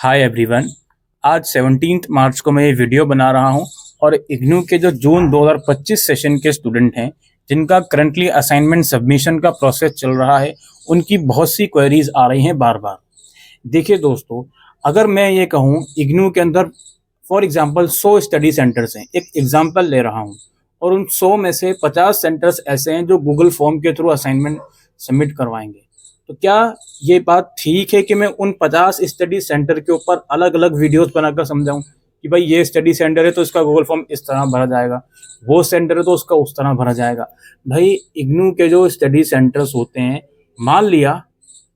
Hi everyone. आज 17 मार्च को मैं ये वीडियो बना रहा हूँ और इग्नू के जो जून 2025 सेशन के स्टूडेंट हैं जिनका करंटली असाइनमेंट सबमिशन का प्रोसेस चल रहा है, उनकी बहुत सी क्वेरीज आ रही हैं बार बार। देखिए दोस्तों, अगर मैं ये कहूँ इग्नू के अंदर फॉर एग्जांपल 100 स्टडी सेंटर्स हैं, एक एग्जांपल ले रहा हूँ, और उन 100 में से 50 सेंटर्स ऐसे हैं जो गूगल फॉर्म के थ्रू असाइनमेंट सबमिट करवाएंगे। तो क्या ये बात ठीक है कि मैं उन 50 स्टडी सेंटर के ऊपर अलग अलग वीडियोस बनाकर समझाऊं कि भाई ये स्टडी सेंटर है तो इसका गूगल फॉर्म इस तरह भरा जाएगा, वो सेंटर है तो उसका उस तरह भरा जाएगा? भाई इग्नू के जो स्टडी सेंटर्स होते हैं, मान लिया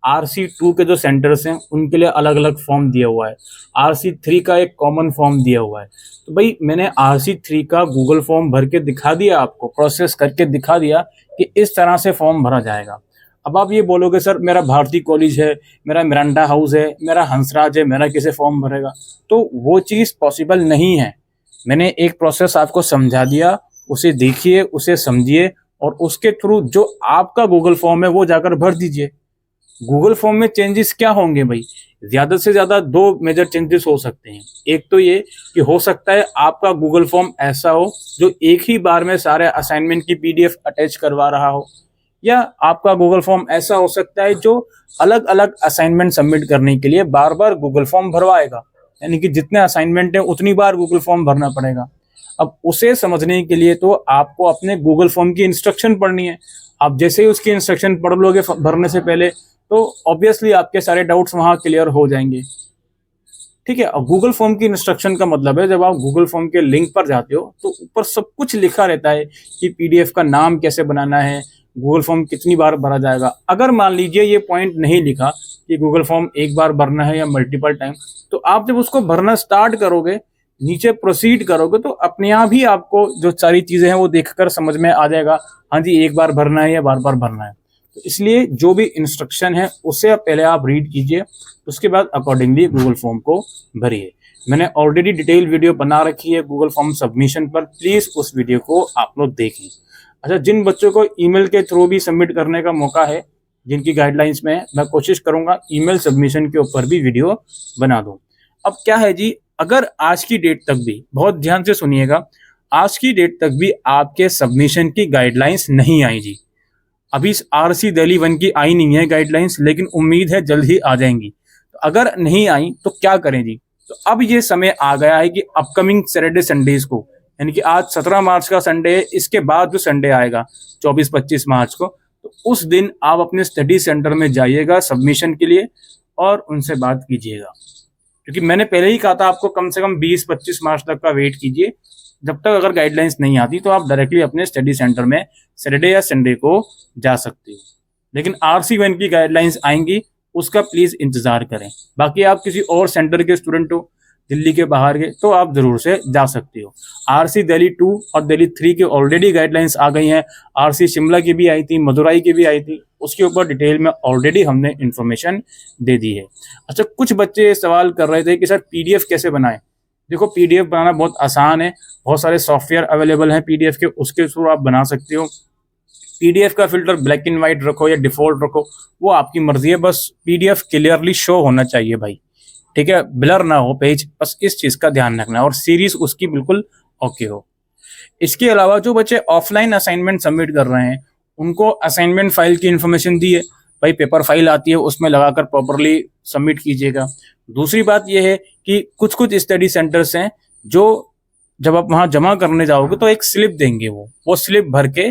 RC2 के जो सेंटर्स हैं उनके लिए अलग अलग फॉर्म दिया हुआ है, RC3 का एक कॉमन फॉर्म दिया हुआ है। तो भाई मैंने RC3 का गूगल फॉर्म भर के दिखा दिया, आपको प्रोसेस करके दिखा दिया कि इस तरह से फॉर्म भरा जाएगा। अब आप ये बोलोगे सर मेरा भारती कॉलेज है, मेरा मिरांडा हाउस है, मेरा हंसराज है, मेरा कैसे फॉर्म भरेगा? तो वो चीज़ पॉसिबल नहीं है। मैंने एक प्रोसेस आपको समझा दिया, उसे देखिए, उसे समझिए और उसके थ्रू जो आपका गूगल फॉर्म है वो जाकर भर दीजिए। गूगल फॉर्म में चेंजेस क्या होंगे भाई? ज़्यादा से ज़्यादा 2 मेजर चेंजेस हो सकते हैं। एक तो ये कि हो सकता है आपका गूगल फॉर्म ऐसा हो जो एक ही बार में सारे असाइनमेंट की PDF अटैच करवा रहा हो, या आपका गूगल फॉर्म ऐसा हो सकता है जो अलग अलग असाइनमेंट सबमिट करने के लिए बार बार गूगल फॉर्म भरवाएगा, यानी कि जितने असाइनमेंट है उतनी बार गूगल फॉर्म भरना पड़ेगा। अब उसे समझने के लिए तो आपको अपने गूगल फॉर्म की इंस्ट्रक्शन पढ़नी है। आप जैसे ही उसकी इंस्ट्रक्शन पढ़ लोगे भरने से पहले, तो ऑब्वियसली आपके सारे डाउट्स वहां क्लियर हो जाएंगे। ठीक है। अब गूगल फॉर्म की इंस्ट्रक्शन का मतलब है जब आप गूगल फॉर्म के लिंक पर जाते हो तो ऊपर सब कुछ लिखा रहता है कि PDF का नाम कैसे बनाना है, गूगल फॉर्म कितनी बार भरा जाएगा। अगर मान लीजिए ये पॉइंट नहीं लिखा कि गूगल फॉर्म एक बार भरना है या मल्टीपल टाइम, तो आप जब उसको भरना स्टार्ट करोगे, नीचे प्रोसीड करोगे, तो अपने आप ही आपको जो सारी चीजें हैं वो देखकर समझ में आ जाएगा, हाँ जी एक बार भरना है या बार बार भरना है। तो इसलिए जो भी इंस्ट्रक्शन है उसे पहले आप रीड कीजिए, उसके बाद अकॉर्डिंगली गूगल फॉर्म को भरिए। मैंने ऑलरेडी डिटेल वीडियो बना रखी है गूगल फॉर्म सबमिशन पर, प्लीज उस वीडियो को आप लोग देखें। अच्छा, जिन बच्चों को ईमेल के थ्रू भी सबमिट करने का मौका है, जिनकी गाइडलाइंस में है, मैं कोशिश करूंगा ईमेल सबमिशन के ऊपर भी वीडियो बना दूं। अब क्या है जी, अगर आज की डेट तक भी, बहुत ध्यान से सुनिएगा, आज की डेट तक भी आपके सबमिशन की गाइडलाइंस नहीं आई जी। अभी RC दिल्ली 1 की आई नहीं है गाइडलाइंस, लेकिन उम्मीद है जल्द ही आ जाएंगी। तो अगर नहीं आई तो क्या करें जी? तो अब ये समय आ गया है कि अपकमिंग सैटरडे संडेज को, यानी कि आज 17 मार्च का संडे है, इसके बाद जो संडे आएगा 24-25 मार्च को, तो उस दिन आप अपने स्टडी सेंटर में जाइएगा सबमिशन के लिए और उनसे बात कीजिएगा। क्योंकि मैंने पहले ही कहा था आपको कम से कम 20-25 मार्च तक का वेट कीजिए। जब तक अगर गाइडलाइंस नहीं आती तो आप डायरेक्टली अपने स्टडी सेंटर में सैटरडे या संडे को जा सकते हो। लेकिन RC1 की गाइडलाइंस आएंगी, उसका प्लीज इंतजार करें। बाकी आप किसी और सेंटर के स्टूडेंट हो, दिल्ली के बाहर के, तो आप जरूर से जा सकते हो। RC दिल्ली 2 और दिल्ली 3 की ऑलरेडी गाइडलाइंस आ गई हैं। RC शिमला की भी आई थी, मदुराई की भी आई थी, उसके ऊपर डिटेल में ऑलरेडी हमने इंफॉर्मेशन दे दी है। अच्छा, कुछ बच्चे सवाल कर रहे थे कि सर PDF कैसे बनाएं? देखो, PDF बनाना बहुत आसान है, बहुत सारे सॉफ्टवेयर अवेलेबल हैं PDF के, उसके थ्रू आप बना सकते हो। PDF का फिल्टर ब्लैक एंड व्हाइट रखो या डिफॉल्ट रखो, वो आपकी मर्जी है, बस PDF क्लियरली शो होना चाहिए भाई। ठीक है, ब्लर ना हो पेज, बस इस चीज का ध्यान रखना, और सीरीज उसकी बिल्कुल ओके हो। इसके अलावा जो बच्चे ऑफलाइन असाइनमेंट सबमिट कर रहे हैं, उनको असाइनमेंट फाइल की इंफॉर्मेशन दी है भाई, पेपर फाइल आती है उसमें लगाकर प्रॉपरली सबमिट कीजिएगा। दूसरी बात यह है कि कुछ कुछ स्टडी सेंटर्स हैं जो जब आप वहां जमा करने जाओगे तो एक स्लिप देंगे, वो स्लिप भर के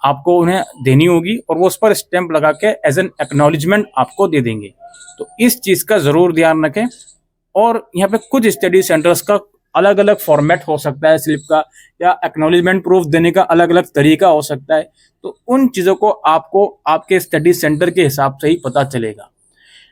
आपको उन्हें देनी होगी और वो उस पर स्टैंप लगा के एज एन एक्नॉलेजमेंट आपको दे देंगे। तो इस चीज का जरूर ध्यान रखें। और यहाँ पे कुछ स्टडी सेंटर्स का अलग अलग फॉर्मेट हो सकता है स्लिप का, या एक्नॉलेजमेंट प्रूफ देने का अलग अलग तरीका हो सकता है। तो उन चीजों को आपको आपके स्टडी सेंटर के हिसाब से ही पता चलेगा।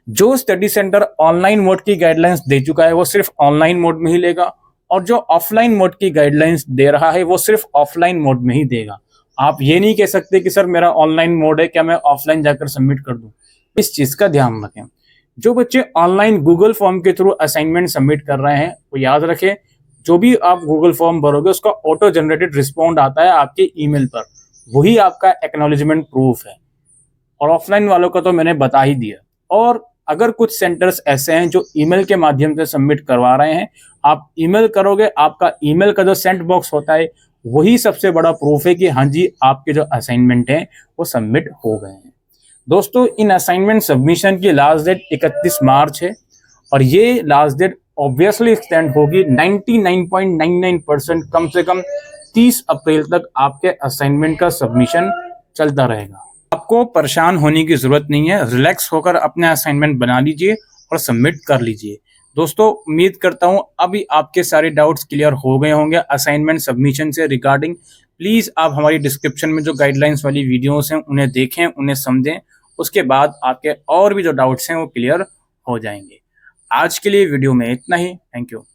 जो स्टडी सेंटर ऑनलाइन मोड की गाइडलाइंस दे चुका है वो सिर्फ ऑनलाइन मोड में ही लेगा, और जो ऑफलाइन मोड की गाइडलाइंस दे रहा है वो सिर्फ ऑफलाइन मोड में ही देगा। आप ये नहीं कह सकते कि सर मेरा ऑनलाइन मोड है, क्या मैं ऑफलाइन जाकर सबमिट कर दूं? इस चीज का ध्यान रखें। जो बच्चे ऑनलाइन गूगल फॉर्म के थ्रू असाइनमेंट सबमिट कर रहे हैं वो याद रखें, जो भी आप गूगल फॉर्म भरोगे उसका ऑटो जनरेटेड रिस्पॉन्ड आता है आपके ईमेल पर, वही आपका एक्नॉलेजमेंट प्रूफ है। और ऑफलाइन वालों का तो मैंने बता ही दिया। और अगर कुछ सेंटर्स ऐसे हैं जो ईमेल के माध्यम से सबमिट करवा रहे हैं, आप ईमेल करोगे, आपका ईमेल का जो सेंड बॉक्स होता है वही सबसे बड़ा प्रूफ है कि हाँ जी आपके जो असाइनमेंट हैं वो सबमिट हो गए हैं। दोस्तों, इन असाइनमेंट सबमिशन की लास्ट डेट 31 मार्च है और ये लास्ट डेट ऑब्वियसली एक्सटेंड होगी 99.99% कम से कम 30 अप्रैल तक आपके असाइनमेंट का सबमिशन चलता रहेगा। आपको परेशान होने की जरूरत नहीं है, रिलैक्स होकर अपने असाइनमेंट बना लीजिए और सबमिट कर लीजिए। दोस्तों, उम्मीद करता हूं अभी आपके सारे डाउट्स क्लियर हो गए होंगे असाइनमेंट सबमिशन से रिगार्डिंग। प्लीज आप हमारी डिस्क्रिप्शन में जो गाइडलाइंस वाली वीडियोस हैं उन्हें देखें, उन्हें समझें, उसके बाद आपके और भी जो डाउट्स हैं वो क्लियर हो जाएंगे। आज के लिए वीडियो में इतना ही। Thank you.